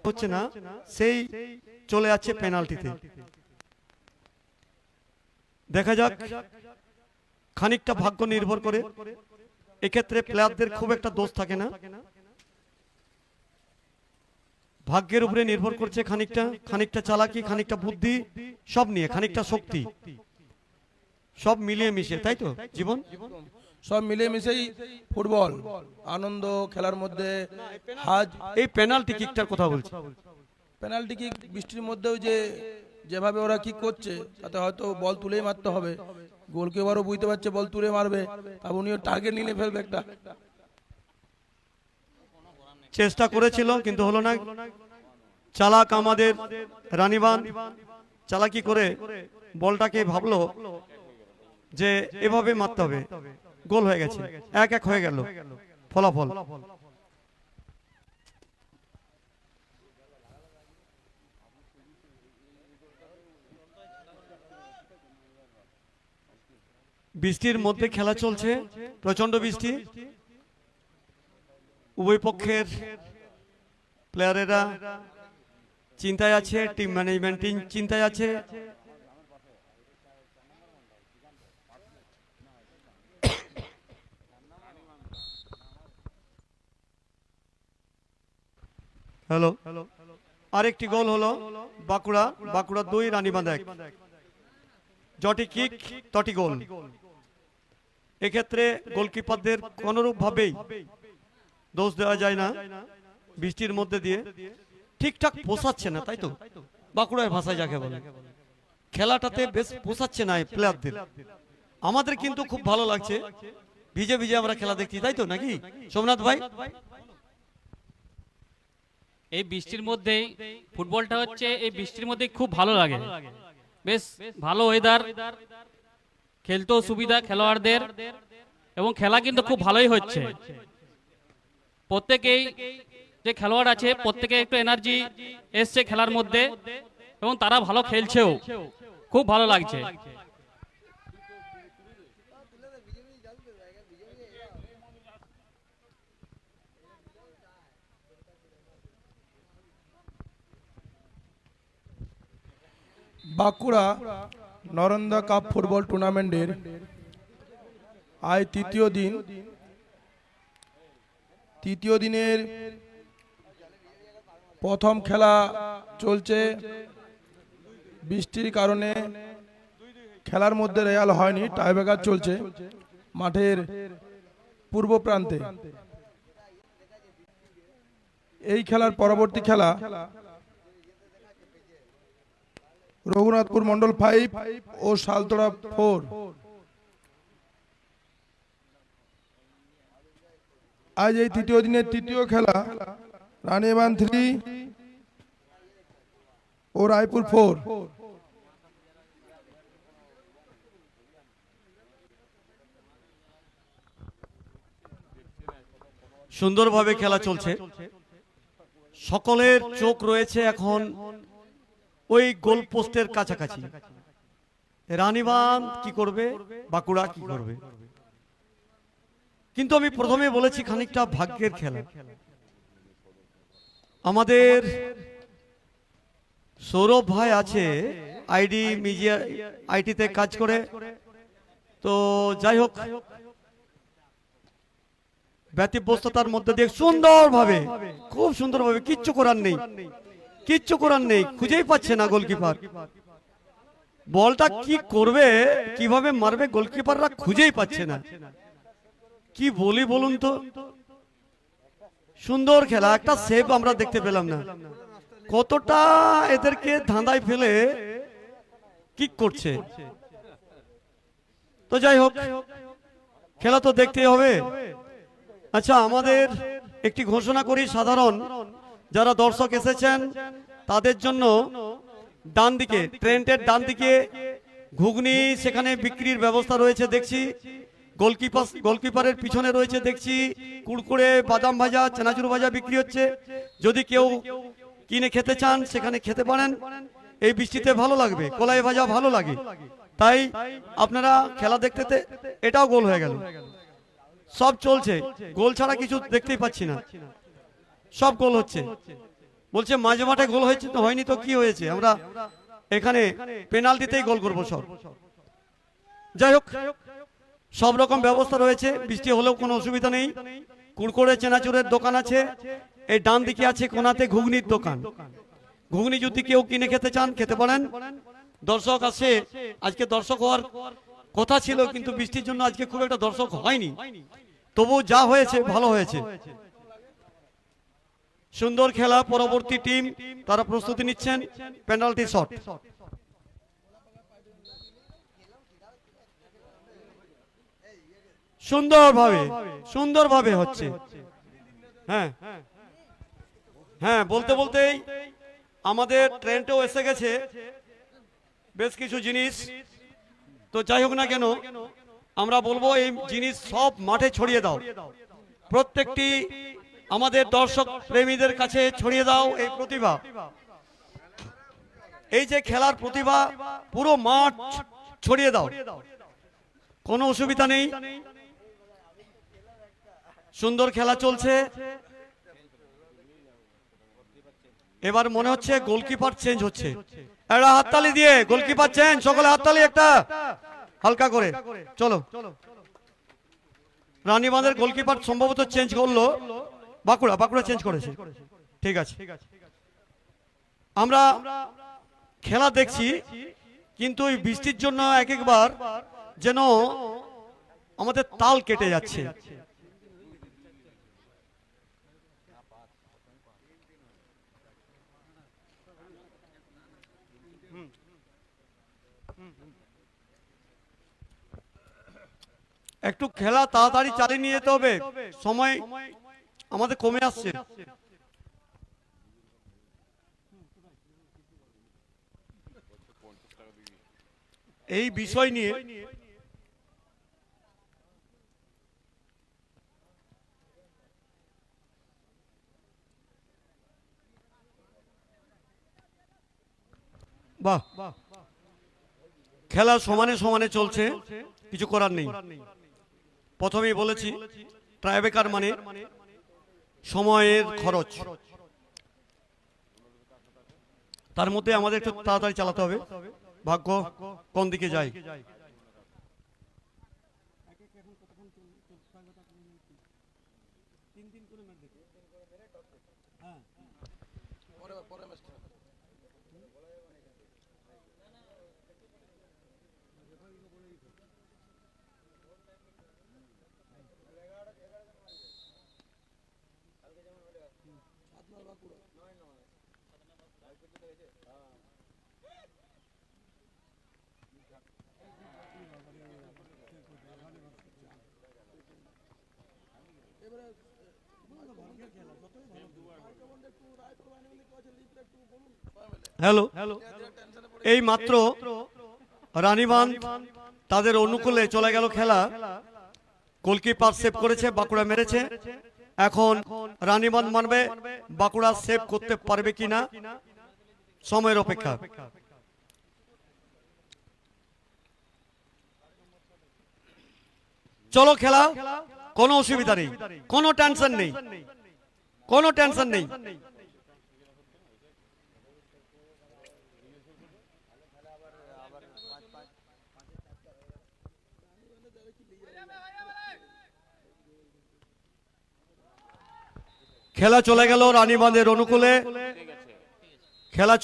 হচ্ছে না, সেই চলে যাচ্ছে পেনাল্টিতে। দেখা যাক, খানিকটা ভাগ্য নির্ভর করে, এক্ষেত্রে প্লেয়ারদের খুব একটা দোষ থাকে না, ভাগ্যের উপরে নির্ভর করছে। খানিকটা চালাকি, খানিকটা বুদ্ধি, সব নিয়ে খানিকটা শক্তি, সব মিলিয়ে মিশে, তাই তো জীবন? সব মিলিয়ে মিশেই ফুটবল আনন্দ খেলার মধ্যে। এই পেনাল্টি কিকটার কথা বলছি। পেনাল্টি কিক বৃষ্টির মধ্যেও যেভাবে ওরা কিক করছে, তাতে হয়তো বল তুলেই মারতে হবে। গোলকিপারও বুঝতে পারছে বল তুলে মারবে, আর উনিও টার্গেট নিয়ে ফেলবে একটা। চেষ্টা করেছিল কিন্তু হলো না। চালাক আমাদের রানীবান চালাকি করে বলটাকে ভাবলো যে এভাবে মারতে হবে, গোল হয়ে গেছে, 1-1 হয়ে গেল ফলাফল। বৃষ্টির মধ্যে খেলা চলছে, প্রচন্ড বৃষ্টি। উভয় পক্ষের প্লেয়ারেরা চিন্তায় আছে, টিম ম্যানেজমেন্ট চিন্তায় আছে। হ্যালো, আরেকটি গোল হলো বাঁকুড়া 2, রানীবাঁধ 1। জটি কিক তটি গোল। এক্ষেত্রে গোলকিপারদের কোনরূপ ভাবেই দোষ দেওয়া যায় না। বৃষ্টির মধ্যে দিয়ে ঠিকঠাক পোষাচ্ছে না, তাই তো বাঁকুড়ার ভাষায় যাকে বলে, খেলাটাতে বেশ পোষাচ্ছে না প্লেয়ারদের। আমাদের কিন্তু খুব ভালো লাগছে, ভিজে ভিজে আমরা খেলা দেখছি, তাই তো নাকি সোমনাথ ভাই? এই বৃষ্টির মধ্যেই ফুটবলটা হচ্ছে, এই বৃষ্টির মধ্যে খুব ভালো লাগে, বেশ ভালো ওয়েদার, খেলতেও সুবিধা খেলোয়াড়দের, এবং খেলা কিন্তু খুব ভালোই হচ্ছে। প্রত্যেকেই যে খেলোয়াড় আছে প্রত্যেকে একটু এনার্জি এসছে খেলার মধ্যে, এবং তারা ভালো খেলছেও, খুব ভালো লাগছে। বাঁকুড়া নরেন্দ্র কাপ ফুটবল টুর্নামেন্টের আজ তৃতীয় দিনের প্রথম খেলা চলছে। বৃষ্টির কারণে খেলার মধ্যে রেয়াল হয়নি, টাইব্রেকার চলছে মাঠের পূর্ব প্রান্তে। এই খেলার পরবর্তী খেলা রঘুনাথপুর মন্ডল 5 ও শালতোড়া 4। আজ এই তৃতীয় দিনের তৃতীয় খেলা রানীবাঁধ 3 ও রায়পুর 4। সুন্দরভাবে খেলা চলছে, সকলের চোখ রয়েছে এখন ওই গোল পোস্টের কাছাকাছি। রানীবাঁধ কি করবে, বাঁকুড়া কি করবে। কিন্তু আমি প্রথমে বলেছি খানিকটা ভাগ্যের খেলা। আমাদের সৌরভ ভাই আছে, আইডি মিডিয়া আইটিতে কাজ করে, তো যাই হোক ব্যতিব্যস্ততার মধ্যে দিয়ে সুন্দরভাবে, খুব সুন্দরভাবে, কিচ্ছু করার নেই, খুঁজেই পাচ্ছে না গোলকিপার বলটা কি করবে, কিভাবে মারবে, গোলকিপাররা খুঁজেই পাচ্ছে না। কি বলি বলুন তো, সুন্দর খেলা, একটা সেভ আমরা দেখতে পেলাম না। কতটা এদেরকে ধাঁধায় ফেলে কিক করছে। তো যাই হোক, খেলা তো দেখতেই হবে। আচ্ছা, আমাদের একটি ঘোষণা করি, সাধারণ যারা দর্শক এসেছেন তাদের জন্য ডান দিকে, ট্রেন্টের ডান দিকে ঘুগনি সেখানে বিক্রির ব্যবস্থা রয়েছে দেখছি। গোলকিপারের পিছনে রয়েছে দেখছি কুড়কুড়ে, বাদাম ভাজা, চানাচুর ভাজা বিক্রি হচ্ছে। যদি কেউ কিনে খেতে চান সেখানে খেতে পারেন, এই বৃষ্টিতে ভালো লাগবে, কলাই ভাজা ভালো লাগে। তাই আপনারা খেলা দেখতে, এটাও গোল হয়ে গেল। সব চলছে, গোল ছাড়া কিছু দেখতেই পাচ্ছি না, সব গোল হচ্ছে। বলছে মাঝে মাঠে গোল হয়েছে, তো হয়নি তো কি হয়েছে, আমরা এখানে পেনাল্টিতেই গোল করবো সব। যাই হোক, সব রকম ব্যবস্থা রয়েছে, বৃষ্টি হলেও কোনো অসুবিধা নেই। কুড়কুড়ে চেনাচুরের দোকান আছে, এই ডান দিকে আছে কোনাতে ঘুগনির দোকান। ঘুগনি যদি কেউ কিনে খেতে চান খেতে পারেন। দর্শক আসে, আজকে দর্শক হওয়ার কথা ছিল, কিন্তু বৃষ্টির জন্য আজকে খুব একটা দর্শক হয়নি, তবু যা হয়েছে ভালো হয়েছে। সুন্দর খেলা, পরবর্তী টিম তারা প্রস্তুতি নিচ্ছেন, পেনাল্টি শট। সুন্দরভাবে হচ্ছে। হ্যাঁ হ্যাঁ, বলতে বলতেই আমাদের ট্রেনটাও এসে গেছে, বেশ কিছু জিনিস। তো যাই হোক না কেন, আমরা বলবো এই জিনিস সব মাঠে ছড়িয়ে দাও, প্রত্যেকটি আমাদের দর্শক প্রেমীদের কাছে ছড়িয়ে দাও এই প্রতিভা, এই যে খেলার প্রতিভা পুরো মাঠ ছড়িয়ে দাও, কোনো অসুবিধা নেই। সুন্দর খেলা চলছে। এবার মনে হচ্ছে গোলকিপার চেঞ্জ হচ্ছে, একটা হাততালি দিয়ে গোলকিপার চেঞ্জ, সকলে হাততালি একটা হালকা করে। চলো, রানীবাঁধের গোলকিপার সম্ভবত চেঞ্জ করলো, বাঁকুড়া চেঞ্জ করেছে, ঠিক আছে। আমরা খেলা দেখছি, কিন্তু এই বৃষ্টির জন্য এক একবার যেন আমাদের তাল কেটে যাচ্ছে। একটু খেলা তাড়াতাড়ি চালিয়ে নিয়ে যেতে হবে, সময় আমাদের কমে আসছে। এই বিষয় নিয়ে বাহ, খেলা সমানে সমানে চলছে, কিছু করার নেই। প্রথমেই বলেছি ট্রাইবেকার মানে সময়ের খরচ, তার মধ্যে আমাদের একটু তাড়াতাড়ি চালাতে হবে, ভাগ্য কোন দিকে যায়। হ্যালো, এই মাত্র রানীবাঁধ তাদের অনুকূলে চলে গেল খেলা, গোলকিপার সেভ করেছে, বাঁকুড়া মেরেছে। এখন রানীবাঁধ মানবে, বাঁকুড়া সেভ করতে পারবে কিনা সময়ের অপেক্ষা। চলো খেলা, কোনো অসুবিধা নেই, কোনো টেনশন নেই, কোনো টেনশন নেই। খেলা চলে গেল রানীবাঁধের অনুকূলে, খেলা